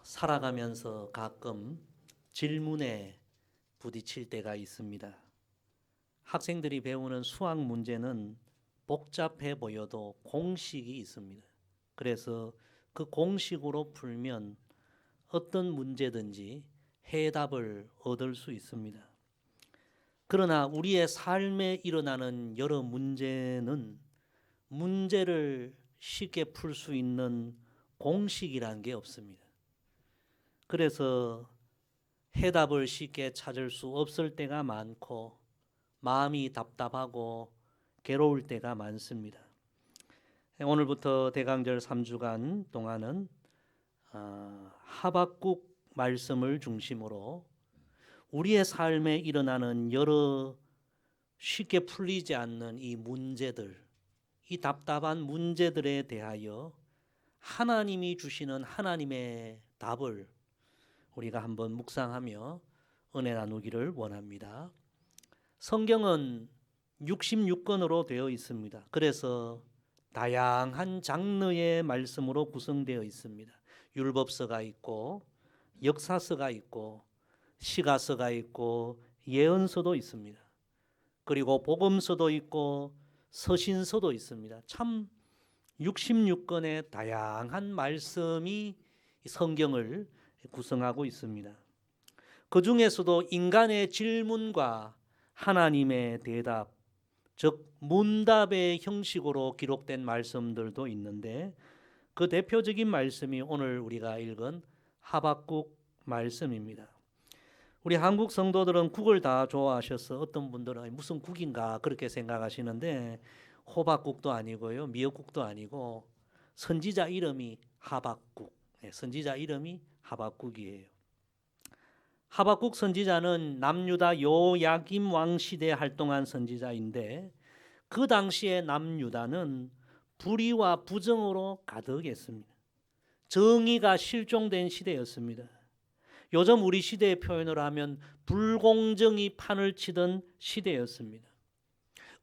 살아가면서 가끔 질문에 부딪힐 때가 있습니다. 학생들이 배우는 수학 문제는 복잡해 보여도 공식이 있습니다. 그래서 그 공식으로 풀면 어떤 문제든지 해답을 얻을 수 있습니다. 그러나 우리의 삶에 일어나는 여러 문제는 문제를 쉽게 풀 수 있는 공식이란 게 없습니다. 그래서 해답을 쉽게 찾을 수 없을 때가 많고 마음이 답답하고 괴로울 때가 많습니다. 오늘부터 대강절 3주간 동안은 하박국 말씀을 중심으로 우리의 삶에 일어나는 여러 쉽게 풀리지 않는 이 문제들, 이 답답한 문제들에 대하여 하나님이 주시는 하나님의 답을 우리가 한번 묵상하며 은혜 나누기를 원합니다. 성경은 66권으로 되어 있습니다. 그래서 다양한 장르의 말씀으로 구성되어 있습니다. 율법서가 있고 역사서가 있고 시가서가 있고 예언서도 있습니다. 그리고 복음서도 있고 서신서도 있습니다. 참 66권의 다양한 말씀이 성경을 구성하고 있습니다. 그 중에서도 인간의 질문과 하나님의 대답, 즉 문답의 형식으로 기록된 말씀들도 있는데 그 대표적인 말씀이 오늘 우리가 읽은 하박국 말씀입니다. 우리 한국 성도들은 국을 다 좋아하셔서 어떤 분들은 무슨 국인가 그렇게 생각하시는데 호박국도 아니고요, 미역국도 아니고 선지자 이름이 하박국, 선지자 이름이 하박국이에요. 하박국 선지자는 남유다 요야김 왕 시대에 활동한 선지자인데 그 당시에 남유다는 불의와 부정으로 가득했습니다. 정의가 실종된 시대였습니다. 요즘 우리 시대의 표현을 하면 불공정이 판을 치던 시대였습니다.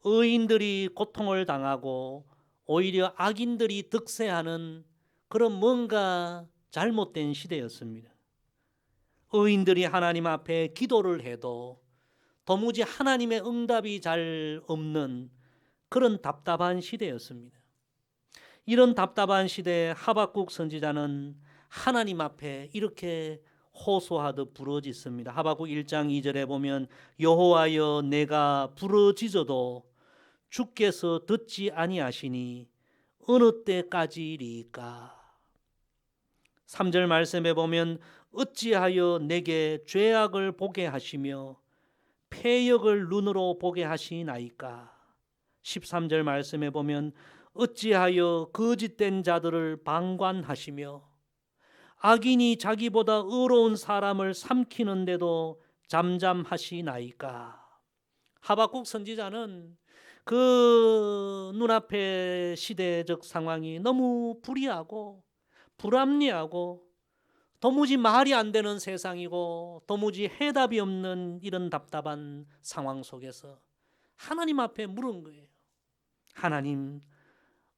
의인들이 고통을 당하고 오히려 악인들이 득세하는 그런 뭔가 잘못된 시대였습니다. 의인들이 하나님 앞에 기도를 해도 도무지 하나님의 응답이 잘 없는 그런 답답한 시대였습니다. 이런 답답한 시대에 하박국 선지자는 하나님 앞에 이렇게 호소하듯 부르짖습니다. 하박국 1장 2절에 보면 여호와여 내가 부르짖어도 주께서 듣지 아니하시니 어느 때까지리까. 3절 말씀에 보면 어찌하여 내게 죄악을 보게 하시며 패역을 눈으로 보게 하시나이까. 13절 말씀에 보면 어찌하여 거짓된 자들을 방관하시며 악인이 자기보다 의로운 사람을 삼키는데도 잠잠하시나이까. 하박국 선지자는 그 눈앞의 시대적 상황이 너무 불의하고 불합리하고 도무지 말이 안 되는 세상이고 도무지 해답이 없는 이런 답답한 상황 속에서 하나님 앞에 물은 거예요. 하나님,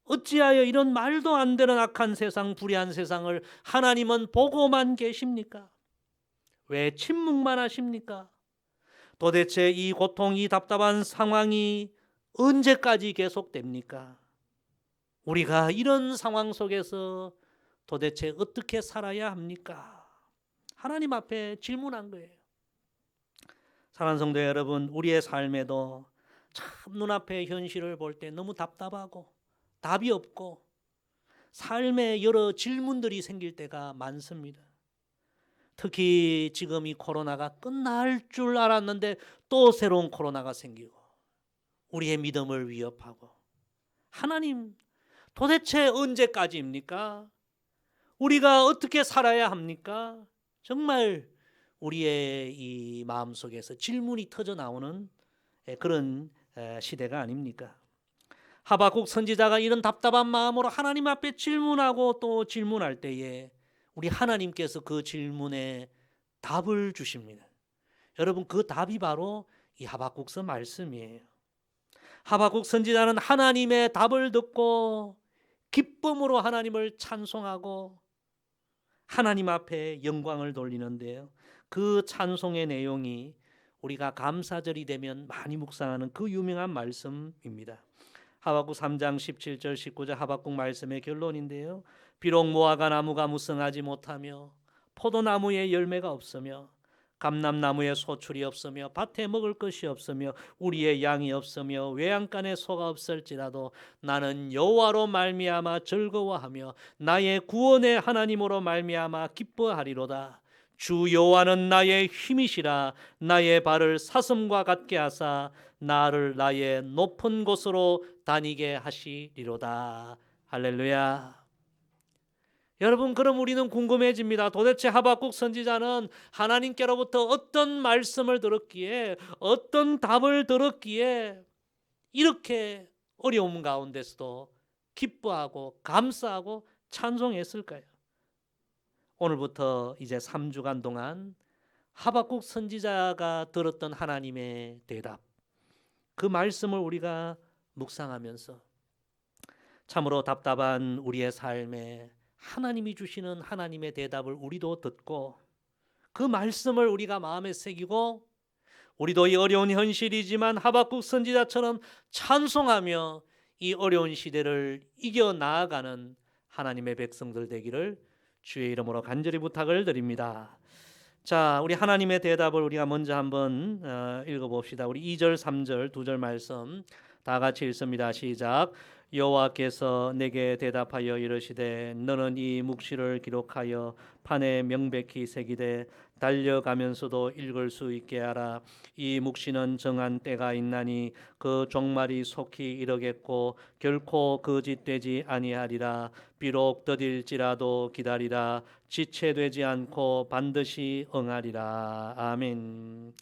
어찌하여 이런 말도 안 되는 악한 세상, 불의한 세상을 하나님은 보고만 계십니까? 왜 침묵만 하십니까? 도대체 이 고통, 이 답답한 상황이 언제까지 계속됩니까? 우리가 이런 상황 속에서 도대체 어떻게 살아야 합니까? 하나님 앞에 질문한 거예요. 사랑하는 성도 여러분, 우리의 삶에도 참 눈앞의 현실을 볼 때 너무 답답하고 답이 없고 삶에 여러 질문들이 생길 때가 많습니다. 특히 지금 이 코로나가 끝날 줄 알았는데 또 새로운 코로나가 생기고 우리의 믿음을 위협하고 하나님 도대체 언제까지입니까? 우리가 어떻게 살아야 합니까? 정말 우리의 이 마음속에서 질문이 터져 나오는 그런 시대가 아닙니까? 하박국 선지자가 이런 답답한 마음으로 하나님 앞에 질문하고 또 질문할 때에 우리 하나님께서 그 질문에 답을 주십니다. 여러분, 그 답이 바로 이 하박국서 말씀이에요. 하박국 선지자는 하나님의 답을 듣고 기쁨으로 하나님을 찬송하고 하나님 앞에 영광을 돌리는데요. 그 찬송의 내용이 우리가 감사절이 되면 많이 묵상하는 그 유명한 말씀입니다. 하박국 3장 17절 19절 하박국 말씀의 결론인데요. 비록 무화과 나무가 무성하지 못하며 포도나무에 열매가 없으며 감람나무에 소출이 없으며 밭에 먹을 것이 없으며 우리의 양이 없으며 외양간에 소가 없을지라도 나는 여호와로 말미암아 즐거워하며 나의 구원의 하나님으로 말미암아 기뻐하리로다. 주 여호와는 나의 힘이시라. 나의 발을 사슴과 같게 하사 나를 나의 높은 곳으로 다니게 하시리로다. 할렐루야. 여러분, 그럼 우리는 궁금해집니다. 도대체 하박국 선지자는 하나님께로부터 어떤 말씀을 들었기에, 어떤 답을 들었기에 이렇게 어려움 가운데서도 기뻐하고 감사하고 찬송했을까요? 오늘부터 이제 3주간 동안 하박국 선지자가 들었던 하나님의 대답, 그 말씀을 우리가 묵상하면서 참으로 답답한 우리의 삶에 하나님이 주시는 하나님의 대답을 우리도 듣고 그 말씀을 우리가 마음에 새기고 우리도 이 어려운 현실이지만 하박국 선지자처럼 찬송하며 이 어려운 시대를 이겨나가는 하나님의 백성들 되기를 주의 이름으로 간절히 부탁을 드립니다. 자, 우리 하나님의 대답을 우리가 먼저 한번 읽어봅시다. 우리 2절 3절 두 절 말씀 다 같이 읽습니다. 시작. 여호와께서 내게 대답하여 이르시되 너는 이 묵시를 기록하여 판에 명백히 새기되 달려가면서도 읽을 수 있게 하라. 이 묵시는 정한 때가 있나니 그 종말이 속히 이르겠고 결코 거짓되지 아니하리라. 비록 더딜지라도 기다리라. 지체되지 않고 반드시 응하리라. 아멘.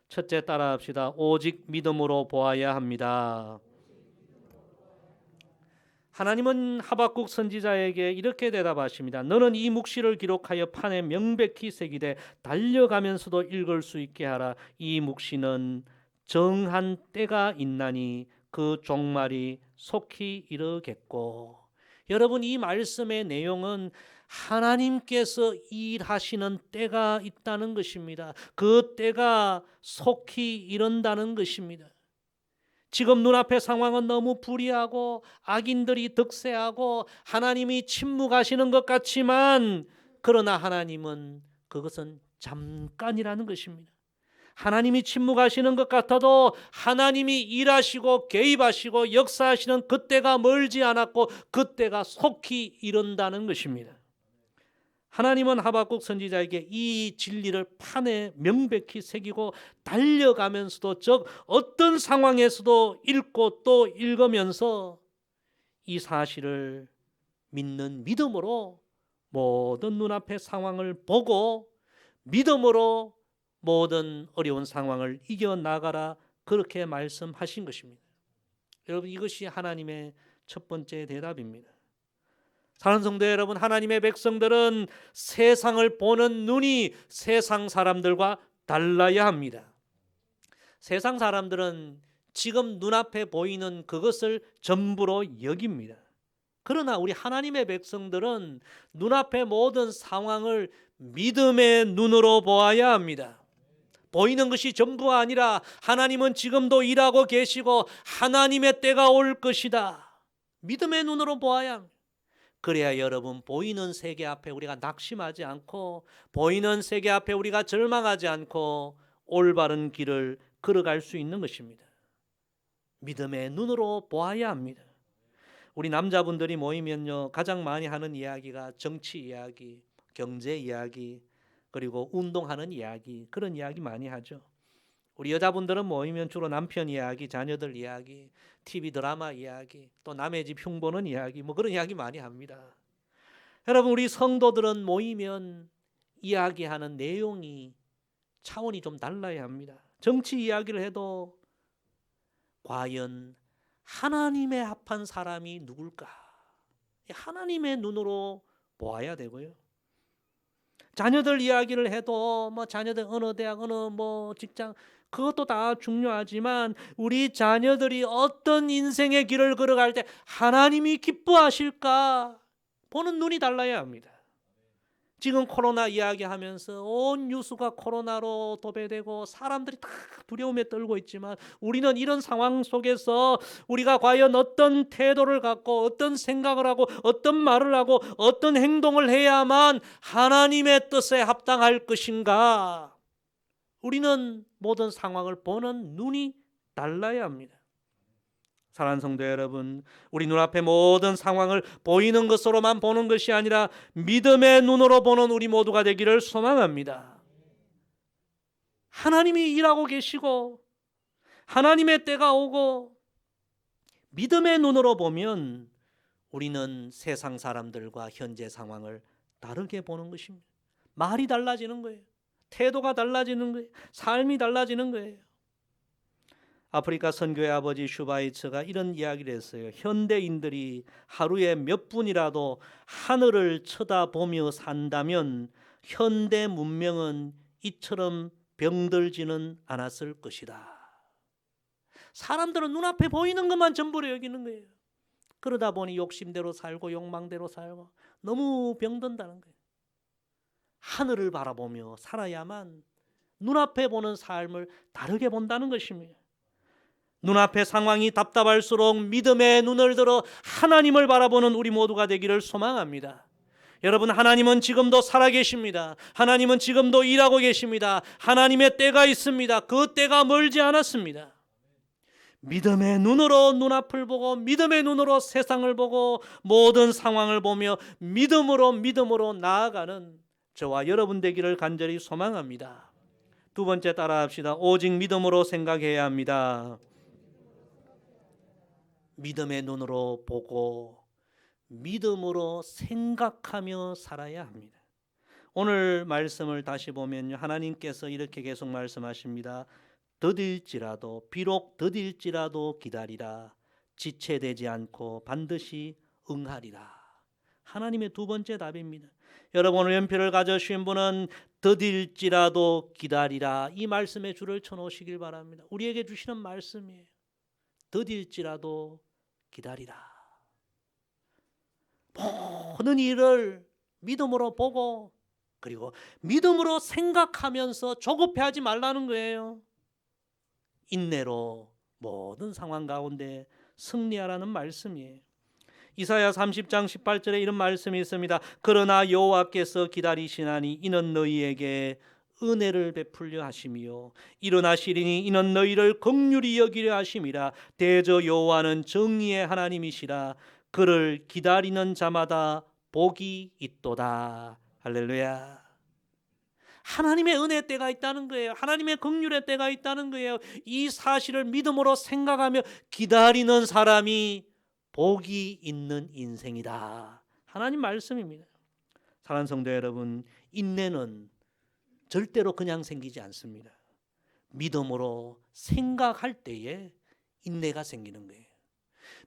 첫째 따라합시다. 오직 믿음으로 보아야 합니다. 하나님은 하박국 선지자에게 이렇게 대답하십니다. 너는 이 묵시를 기록하여 판에 명백히 새기되 달려가면서도 읽을 수 있게 하라. 이 묵시는 정한 때가 있나니 그 종말이 속히 이르겠고. 여러분, 이 말씀의 내용은 하나님께서 일하시는 때가 있다는 것입니다. 그 때가 속히 이른다는 것입니다. 지금 눈앞의 상황은 너무 불의하고 악인들이 득세하고 하나님이 침묵하시는 것 같지만 그러나 하나님은 그것은 잠깐이라는 것입니다. 하나님이 침묵하시는 것 같아도 하나님이 일하시고 개입하시고 역사하시는 그때가 멀지 않았고 그때가 속히 이른다는 것입니다. 하나님은 하박국 선지자에게 이 진리를 판에 명백히 새기고 달려가면서도 즉 어떤 상황에서도 읽고 또 읽으면서 이 사실을 믿는 믿음으로 모든 눈앞의 상황을 보고 믿음으로 모든 어려운 상황을 이겨나가라, 그렇게 말씀하신 것입니다. 여러분, 이것이 하나님의 첫 번째 대답입니다. 사랑하는 성도 여러분, 하나님의 백성들은 세상을 보는 눈이 세상 사람들과 달라야 합니다. 세상 사람들은 지금 눈앞에 보이는 그것을 전부로 여깁니다. 그러나 우리 하나님의 백성들은 눈앞의 모든 상황을 믿음의 눈으로 보아야 합니다. 보이는 것이 전부가 아니라 하나님은 지금도 일하고 계시고 하나님의 때가 올 것이다. 믿음의 눈으로 보아야 합니다. 그래야 여러분, 보이는 세계 앞에 우리가 낙심하지 않고 보이는 세계 앞에 우리가 절망하지 않고 올바른 길을 걸어갈 수 있는 것입니다. 믿음의 눈으로 보아야 합니다. 우리 남자분들이 모이면요, 가장 많이 하는 이야기가 정치 이야기, 경제 이야기, 그리고 운동하는 이야기, 그런 이야기 많이 하죠. 우리 여자분들은 모이면 주로 남편 이야기, 자녀들 이야기, TV 드라마 이야기, 또 남의 집 흉보는 이야기, 뭐 그런 이야기 많이 합니다. 여러분, 우리 성도들은 모이면 이야기하는 내용이 차원이 좀 달라야 합니다. 정치 이야기를 해도 과연 하나님에 합한 사람이 누굴까? 하나님의 눈으로 보아야 되고요. 자녀들 이야기를 해도 뭐 자녀들 어느 대학 어느 뭐 직장 그것도 다 중요하지만 우리 자녀들이 어떤 인생의 길을 걸어갈 때 하나님이 기뻐하실까 보는 눈이 달라야 합니다. 지금 코로나 이야기하면서 온 뉴스가 코로나로 도배되고 사람들이 다 두려움에 떨고 있지만 우리는 이런 상황 속에서 우리가 과연 어떤 태도를 갖고 어떤 생각을 하고 어떤 말을 하고 어떤 행동을 해야만 하나님의 뜻에 합당할 것인가? 우리는 모든 상황을 보는 눈이 달라야 합니다. 사랑하는 성도 여러분, 우리 눈앞의 모든 상황을 보이는 것으로만 보는 것이 아니라 믿음의 눈으로 보는 우리 모두가 되기를 소망합니다. 하나님이 일하고 계시고 하나님의 때가 오고 믿음의 눈으로 보면 우리는 세상 사람들과 현재 상황을 다르게 보는 것입니다. 말이 달라지는 거예요. 태도가 달라지는 거예요. 삶이 달라지는 거예요. 아프리카 선교의 아버지 슈바이처가 이런 이야기를 했어요. 현대인들이 하루에 몇 분이라도 하늘을 쳐다보며 산다면 현대 문명은 이처럼 병들지는 않았을 것이다. 사람들은 눈앞에 보이는 것만 전부로 여기는 거예요. 그러다 보니 욕심대로 살고 욕망대로 살고 너무 병든다는 거예요. 하늘을 바라보며 살아야만 눈앞에 보는 삶을 다르게 본다는 것입니다. 눈앞의 상황이 답답할수록 믿음의 눈을 들어 하나님을 바라보는 우리 모두가 되기를 소망합니다. 여러분, 하나님은 지금도 살아계십니다. 하나님은 지금도 일하고 계십니다. 하나님의 때가 있습니다. 그 때가 멀지 않았습니다. 믿음의 눈으로 눈앞을 보고 믿음의 눈으로 세상을 보고 모든 상황을 보며 믿음으로 나아가는 저와 여러분 되기를 간절히 소망합니다. 두 번째 따라합시다. 오직 믿음으로 생각해야 합니다. 믿음의 눈으로 보고 믿음으로 생각하며 살아야 합니다. 오늘 말씀을 다시 보면요, 하나님께서 이렇게 계속 말씀하십니다. 더딜지라도 비록 더딜지라도 기다리라. 지체되지 않고 반드시 응하리라. 하나님의 두 번째 답입니다. 여러분, 오늘 연필을 가져오신 분은 더딜지라도 기다리라, 이 말씀에 줄을 쳐놓으시길 바랍니다. 우리에게 주시는 말씀이에요. 더딜지라도 기다리라. 모든 일을 믿음으로 보고 그리고 믿음으로 생각하면서 조급해하지 말라는 거예요. 인내로 모든 상황 가운데 승리하라는 말씀이에요. 이사야 30장 18절에 이런 말씀이 있습니다. 그러나 여호와께서 기다리시나니 이는 너희에게 은혜를 베풀려 하심이요 일어나시리니 이는 너희를 긍휼히 여기려 하심이라. 대저 여호와는 정의의 하나님이시라. 그를 기다리는 자마다 복이 있도다. 할렐루야. 하나님의 은혜의 때가 있다는 거예요. 하나님의 긍휼의 때가 있다는 거예요. 이 사실을 믿음으로 생각하며 기다리는 사람이 복이 있는 인생이다. 하나님 말씀입니다. 사랑하는 성도 여러분, 인내는 절대로 그냥 생기지 않습니다. 믿음으로 생각할 때에 인내가 생기는 거예요.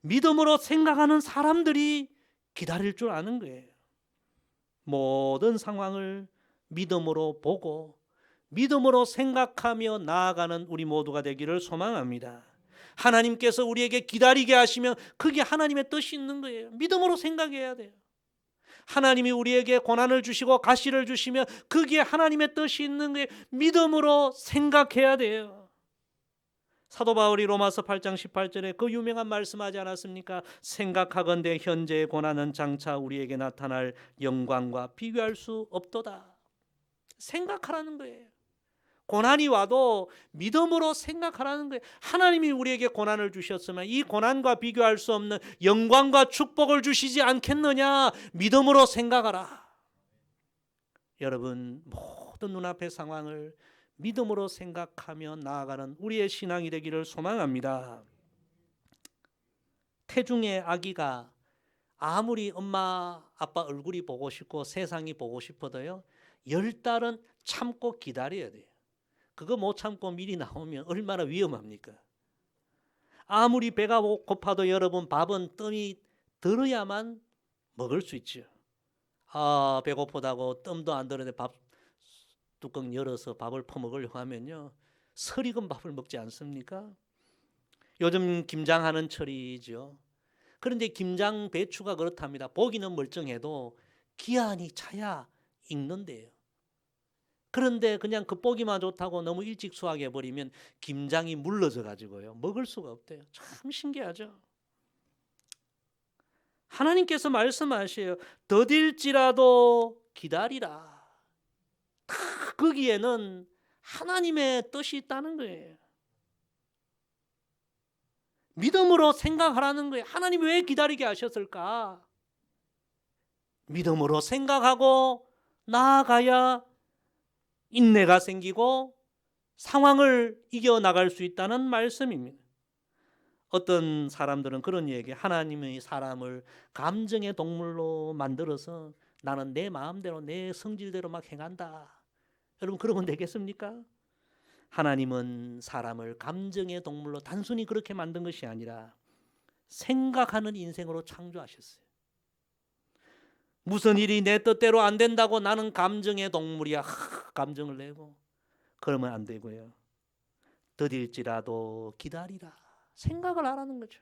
믿음으로 생각하는 사람들이 기다릴 줄 아는 거예요. 모든 상황을 믿음으로 보고 믿음으로 생각하며 나아가는 우리 모두가 되기를 소망합니다. 하나님께서 우리에게 기다리게 하시면 그게 하나님의 뜻이 있는 거예요. 믿음으로 생각해야 돼요. 하나님이 우리에게 고난을 주시고 가시를 주시면 그게 하나님의 뜻이 있는 거예요. 믿음으로 생각해야 돼요. 사도 바울이 로마서 8장 18절에 그 유명한 말씀하지 않았습니까? 생각하건대 현재의 고난은 장차 우리에게 나타날 영광과 비교할 수 없도다. 생각하라는 거예요. 고난이 와도 믿음으로 생각하라는 거예요. 하나님이 우리에게 고난을 주셨으면 이 고난과 비교할 수 없는 영광과 축복을 주시지 않겠느냐. 믿음으로 생각하라. 여러분, 모든 눈앞의 상황을 믿음으로 생각하며 나아가는 우리의 신앙이 되기를 소망합니다. 태중의 아기가 아무리 엄마 아빠 얼굴이 보고 싶고 세상이 보고 싶어도요, 10달은 참고 기다려야 돼요. 그거 못 참고 미리 나오면 얼마나 위험합니까? 아무리 배가 고파도 여러분 밥은 뜸이 들어야만 먹을 수 있죠. 배고프다고 뜸도 안 들었는데 밥 뚜껑 열어서 밥을 퍼먹으려고 하면요, 설익은 밥을 먹지 않습니까? 요즘 김장하는 철이죠. 그런데 김장 배추가 그렇답니다. 보기는 멀쩡해도 기한이 차야 익는데요. 그런데 그냥 겉보기만 좋다고 너무 일찍 수확해버리면 김장이 물러져 가지고요, 먹을 수가 없대요. 참 신기하죠. 하나님께서 말씀하셔요. 더딜지라도 기다리라. 거기에는 하나님의 뜻이 있다는 거예요. 믿음으로 생각하라는 거예요. 하나님이 왜 기다리게 하셨을까? 믿음으로 생각하고 나아가야 인내가 생기고 상황을 이겨나갈 수 있다는 말씀입니다. 어떤 사람들은 그런 얘기, 하나님의 사람을 감정의 동물로 만들어서 나는 내 마음대로 내 성질대로 막 행한다. 여러분, 그러면 되겠습니까? 하나님은 사람을 감정의 동물로 단순히 그렇게 만든 것이 아니라 생각하는 인생으로 창조하셨어요. 무슨 일이 내 뜻대로 안 된다고 나는 감정의 동물이야, 감정을 내고 그러면 안 되고요. 더딜지라도 기다리라. 생각을 하라는 거죠.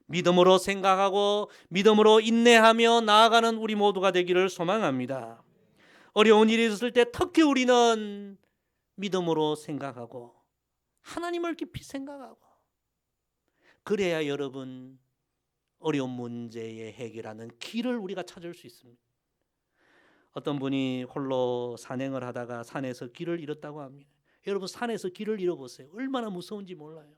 믿음으로 생각하고 믿음으로 인내하며 나아가는 우리 모두가 되기를 소망합니다. 어려운 일이 있을 때 특히 우리는 믿음으로 생각하고 하나님을 깊이 생각하고, 그래야 여러분 어려운 문제의 해결하는 길을 우리가 찾을 수 있습니다. 어떤 분이 홀로 산행을 하다가 산에서 길을 잃었다고 합니다. 여러분, 산에서 길을 잃어보세요. 얼마나 무서운지 몰라요.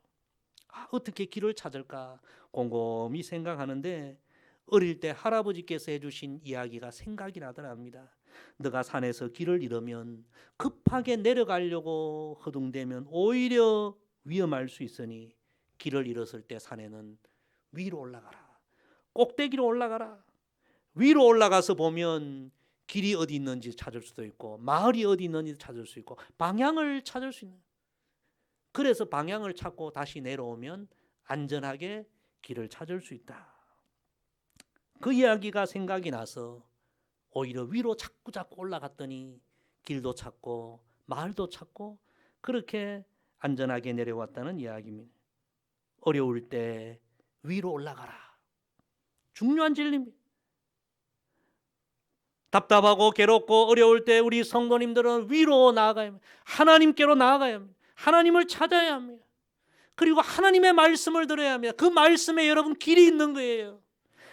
어떻게 길을 찾을까 곰곰이 생각하는데 어릴 때 할아버지께서 해주신 이야기가 생각이 나더랍니다. 너가 산에서 길을 잃으면 급하게 내려가려고 허둥대면 오히려 위험할 수 있으니 길을 잃었을 때 산에는 위로 올라가라. 꼭대기로 올라가라. 위로 올라가서 보면 길이 어디 있는지 찾을 수도 있고 마을이 어디 있는지 찾을 수 있고 방향을 찾을 수 있는, 그래서 방향을 찾고 다시 내려오면 안전하게 길을 찾을 수 있다. 그 이야기가 생각이 나서 오히려 위로 자꾸 올라갔더니 길도 찾고 마을도 찾고 그렇게 안전하게 내려왔다는 이야기입니다. 어려울 때 위로 올라가라. 중요한 진리입니다. 답답하고 괴롭고 어려울 때 우리 성도님들은 위로 나아가야 합니다. 하나님께로 나아가야 합니다. 하나님을 찾아야 합니다. 그리고 하나님의 말씀을 들어야 합니다. 그 말씀에 여러분 길이 있는 거예요.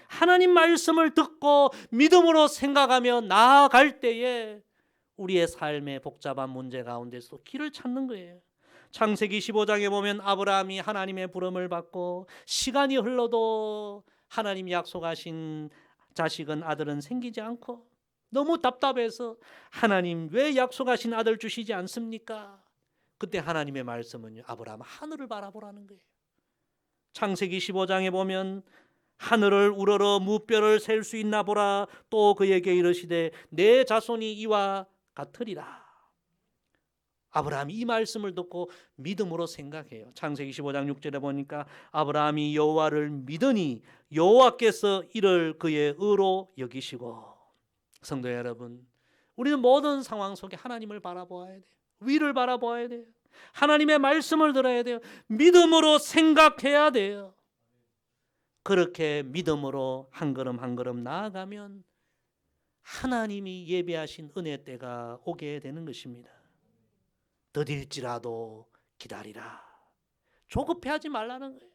하나님 말씀을 듣고 믿음으로 생각하며 나아갈 때에 우리의 삶의 복잡한 문제 가운데서 길을 찾는 거예요. 창세기 15장에 보면 아브라함이 하나님의 부름을 받고 시간이 흘러도 하나님 약속하신 자식은 아들은 생기지 않고 너무 답답해서 하나님 왜 약속하신 아들 주시지 않습니까? 그때 하나님의 말씀은 아브라함 하늘을 바라보라는 거예요. 창세기 15장에 보면 하늘을 우러러 무뼈를 셀 수 있나 보라. 또 그에게 이르시되 내 자손이 이와 같으리라. 아브라함이 이 말씀을 듣고 믿음으로 생각해요. 창세기 15장 6절에 보니까 아브라함이 여호와를 믿으니 여호와께서 이를 그의 의로 여기시고. 성도 여러분, 우리는 모든 상황 속에 하나님을 바라보아야 돼요. 위를 바라보아야 돼요. 하나님의 말씀을 들어야 돼요. 믿음으로 생각해야 돼요. 그렇게 믿음으로 한 걸음 한 걸음 나아가면 하나님이 예비하신 은혜 때가 오게 되는 것입니다. 더딜지라도 기다리라. 조급해하지 말라는 거예요.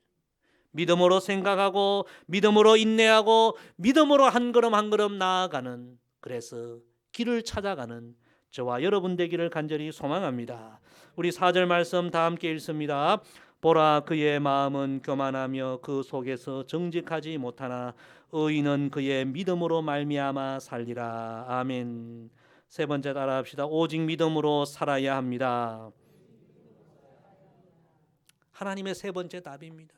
믿음으로 생각하고 믿음으로 인내하고 믿음으로 한 걸음 한 걸음 나아가는, 그래서 길을 찾아가는 저와 여러분 되기를 간절히 소망합니다. 우리 4절 말씀 다 함께 읽습니다. 보라, 그의 마음은 교만하며 그 속에서 정직하지 못하나 의인은 그의 믿음으로 말미암아 살리라. 아멘. 세 번째 따라합시다. 오직 믿음으로 살아야 합니다. 하나님의 세 번째 답입니다.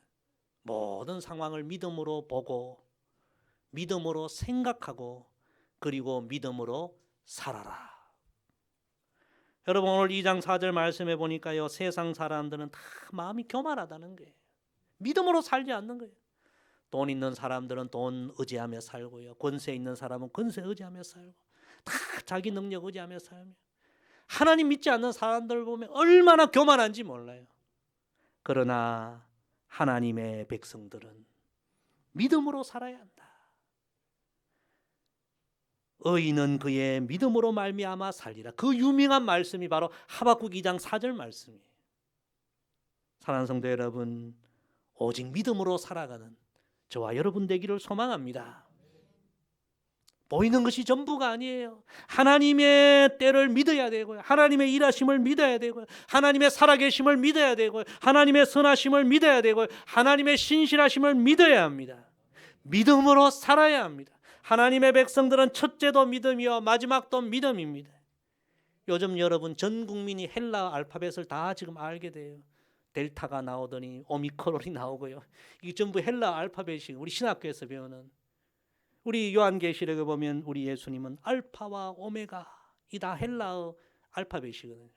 모든 상황을 믿음으로 보고 믿음으로 생각하고 그리고 믿음으로 살아라. 여러분, 오늘 2장 4절 말씀해 보니까요, 세상 사람들은 다 마음이 교만하다는 거예요. 믿음으로 살지 않는 거예요. 돈 있는 사람들은 돈 의지하며 살고요. 권세 있는 사람은 권세 의지하며 살고 다 자기 능력 의지하며 살며 하나님 믿지 않는 사람들 보면 얼마나 교만한지 몰라요. 그러나 하나님의 백성들은 믿음으로 살아야 한다. 의인은 그의 믿음으로 말미암아 살리라. 그 유명한 말씀이 바로 하박국 2장 4절 말씀이에요. 사랑하는 성도 여러분, 오직 믿음으로 살아가는 저와 여러분 되기를 소망합니다. 보이는 것이 전부가 아니에요. 하나님의 때를 믿어야 되고요. 하나님의 일하심을 믿어야 되고요. 하나님의 살아계심을 믿어야 되고요. 하나님의 선하심을 믿어야 되고요. 하나님의 신실하심을 믿어야 합니다. 믿음으로 살아야 합니다. 하나님의 백성들은 첫째도 믿음이요 마지막도 믿음입니다. 요즘 여러분 전 국민이 헬라 알파벳을 다 지금 알게 돼요. 델타가 나오더니 오미크론이 나오고요. 이게 전부 헬라 알파벳이 우리 신학교에서 배우는. 우리 요한계시록에 보면 우리 예수님은 알파와 오메가 이 다 헬라어 알파벳이거든요.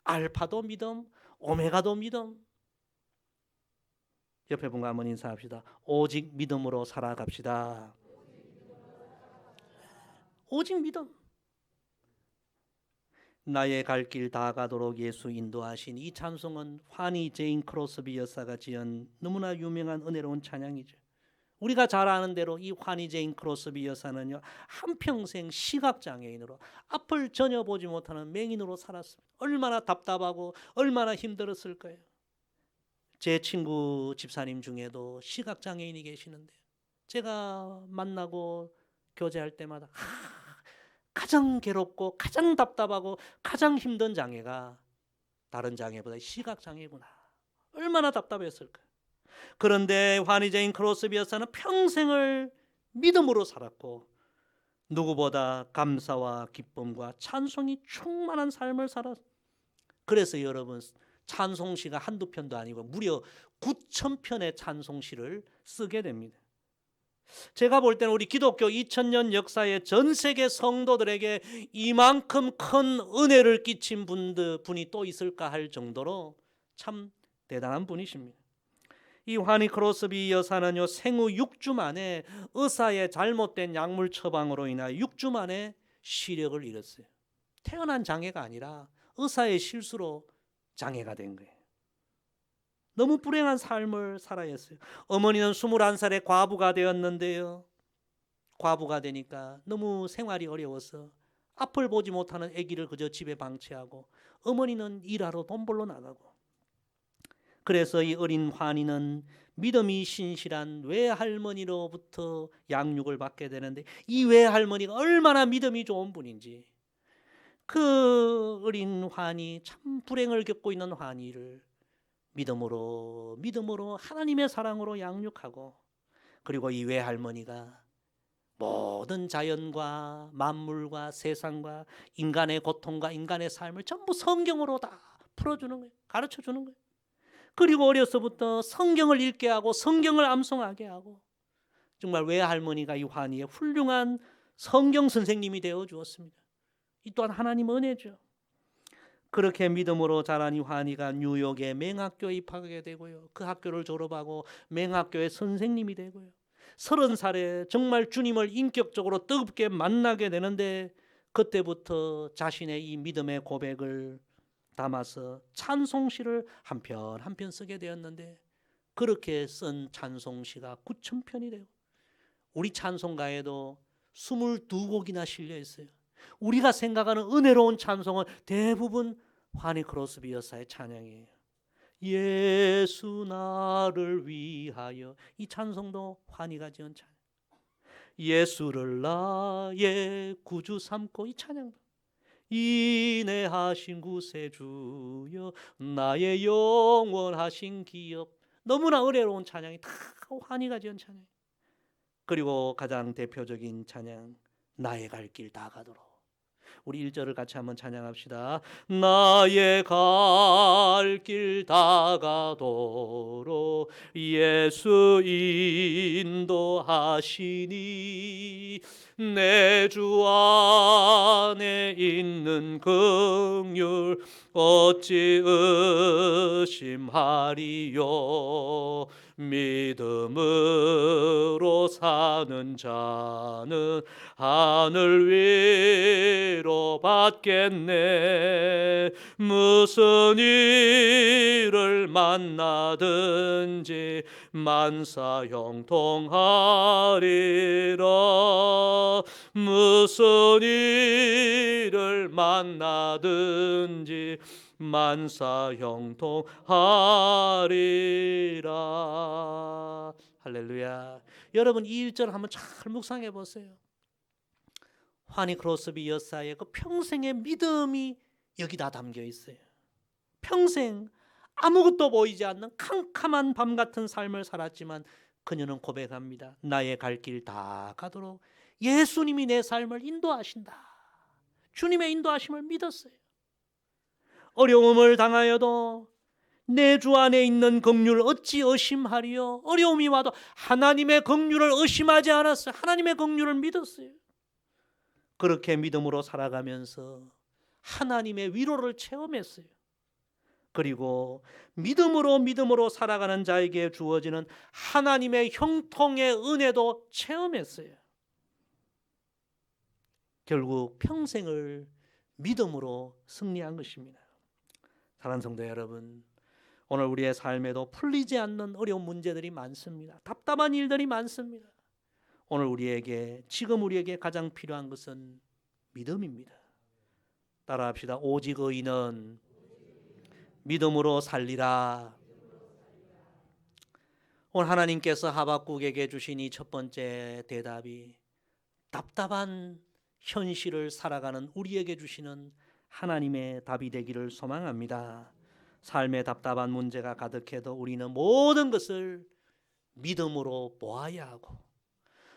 알파도 믿음, 오메가도 믿음. 옆에 분과 한번 인사합시다. 오직 믿음으로 살아갑시다. 오직 믿음. 나의 갈 길 다 가도록 예수 인도하신 이 찬송은 환희 제인 크로스비 여사가 지은 너무나 유명한 은혜로운 찬양이죠. 우리가 잘 아는 대로 이 환희 제인 크로스비 여사는요 한평생 시각장애인으로 앞을 전혀 보지 못하는 맹인으로 살았습니다. 얼마나 답답하고 얼마나 힘들었을 거예요. 제 친구 집사님 중에도 시각장애인이 계시는데 제가 만나고 교제할 때마다 가장 괴롭고 가장 답답하고 가장 힘든 장애가 다른 장애보다 시각장애구나. 얼마나 답답했을까요? 그런데 환희 제인 크로스비 여사는 평생을 믿음으로 살았고 누구보다 감사와 기쁨과 찬송이 충만한 삶을 살았어요. 그래서 여러분 찬송시가 한두 편도 아니고 무려 9,000편의 찬송시를 쓰게 됩니다. 제가 볼 때는 우리 기독교 2000년 역사의 전 세계 성도들에게 이만큼 큰 은혜를 끼친 분이 또 있을까 할 정도로 참 대단한 분이십니다. 이 환희 크로스비 여사는요 생후 6주 만에 의사의 잘못된 약물 처방으로 인하여 6주 만에 시력을 잃었어요. 태어난 장애가 아니라 의사의 실수로 장애가 된 거예요. 너무 불행한 삶을 살아야 했어요. 어머니는 21살에 과부가 되었는데요. 과부가 되니까 너무 생활이 어려워서 앞을 보지 못하는 아기를 그저 집에 방치하고 어머니는 일하러 돈 벌러 나가고 그래서 이 어린 환희는 믿음이 신실한 외할머니로부터 양육을 받게 되는데 이 외할머니가 얼마나 믿음이 좋은 분인지 그 어린 환희 참 불행을 겪고 있는 환희를 믿음으로 하나님의 사랑으로 양육하고 그리고 이 외할머니가 모든 자연과 만물과 세상과 인간의 고통과 인간의 삶을 전부 성경으로 다 풀어주는 거예요. 가르쳐주는 거예요. 그리고 어려서부터 성경을 읽게 하고 성경을 암송하게 하고 정말 외할머니가 이 환희의 훌륭한 성경 선생님이 되어 주었습니다. 이 또한 하나님 은혜죠. 그렇게 믿음으로 자란 이 환희가 뉴욕의 맹학교에 입학하게 되고요. 그 학교를 졸업하고 맹학교의 선생님이 되고요. 30살에 정말 주님을 인격적으로 뜨겁게 만나게 되는데 그때부터 자신의 이 믿음의 고백을 담아서 찬송시를 한 편 한 편 쓰게 되었는데 그렇게 쓴 찬송시가 9,000편이 되고 우리 찬송가에도 22곡이나 실려 있어요. 우리가 생각하는 은혜로운 찬송은 대부분 환희 크로스비 여사의 찬양이에요. 예수 나를 위하여 이 찬송도 환희가 지은 찬양. 예수를 나의 구주 삼고 이 찬양도 인내하신 구세주여 나의 영원하신 기업 너무나 은혜로운 찬양이 다 환희가 지은 찬양. 그리고 가장 대표적인 찬양 나의 갈 길 다 가도록 우리 1절을 같이 한번 찬양합시다. 나의 갈 길 다 가도록 예수 인도하시니 내 주 안에 있는 긍휼 어찌 의심하리요. 믿음으로 사는 자는 하늘 위로 받겠네. 무슨 일을 만나든지 만사 형통하리라. 무슨 일을 만나든지 만사 형통하리라. 할렐루야. 여러분 이 1절 한번 잘 묵상해 보세요. 화니 크로스비 여사의 그 평생의 믿음이 여기다 담겨 있어요. 평생 아무것도 보이지 않는 캄캄한 밤 같은 삶을 살았지만 그녀는 고백합니다. 나의 갈 길 다 가도록 예수님이 내 삶을 인도하신다. 주님의 인도하심을 믿었어요. 어려움을 당하여도 내 주 안에 있는 긍휼 어찌 의심하리요. 어려움이 와도 하나님의 긍휼을 의심하지 않았어요. 하나님의 긍휼을 믿었어요. 그렇게 믿음으로 살아가면서 하나님의 위로를 체험했어요. 그리고 믿음으로 살아가는 자에게 주어지는 하나님의 형통의 은혜도 체험했어요. 결국 평생을 믿음으로 승리한 것입니다. 사랑하는 성도 여러분, 오늘 우리의 삶에도 풀리지 않는 어려운 문제들이 많습니다. 답답한 일들이 많습니다. 오늘 지금 우리에게 가장 필요한 것은 믿음입니다. 따라합시다. 오직 의인은 믿음으로 살리라. 오늘 하나님께서 하박국에게 주신 이 첫 번째 대답이 답답한 현실을 살아가는 우리에게 주시는 하나님의 답이 되기를 소망합니다. 삶의 답답한 문제가 가득해도 우리는 모든 것을 믿음으로 보아야 하고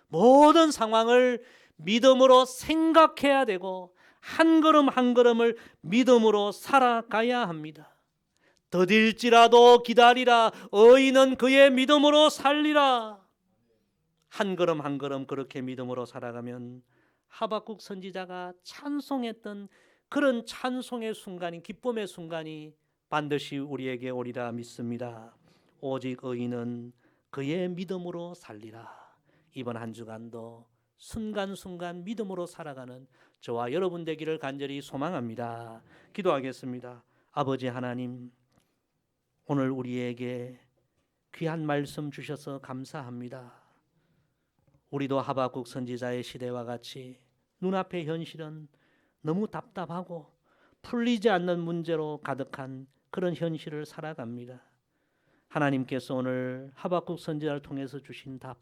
모든 상황을 믿음으로 생각해야 되고 한 걸음 한 걸음을 믿음으로 살아가야 합니다. 더딜지라도 기다리라. 의인은 그의 믿음으로 살리라. 한 걸음 한 걸음 그렇게 믿음으로 살아가면 하박국 선지자가 찬송했던 그런 찬송의 순간이, 기쁨의 순간이 반드시 우리에게 오리라 믿습니다. 오직 의인은 그의 믿음으로 살리라. 이번 한 주간도 순간순간 믿음으로 살아가는 저와 여러분 되기를 간절히 소망합니다. 기도하겠습니다. 아버지 하나님, 오늘 우리에게 귀한 말씀 주셔서 감사합니다. 우리도 하박국 선지자의 시대와 같이 눈앞의 현실은 너무 답답하고 풀리지 않는 문제로 가득한 그런 현실을 살아갑니다. 하나님께서 오늘 하박국 선지자를 통해서 주신 답,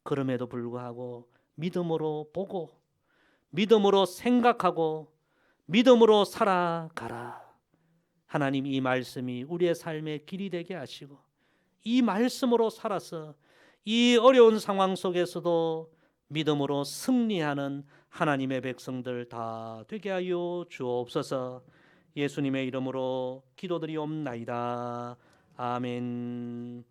그럼에도 불구하고 믿음으로 보고 믿음으로 생각하고 믿음으로 살아가라. 하나님, 이 말씀이 우리의 삶의 길이 되게 하시고 이 말씀으로 살아서 이 어려운 상황 속에서도 믿음으로 승리하는 하나님의 백성들 다 되게 하여 주옵소서. 예수님의 이름으로 기도드리옵나이다. 아멘.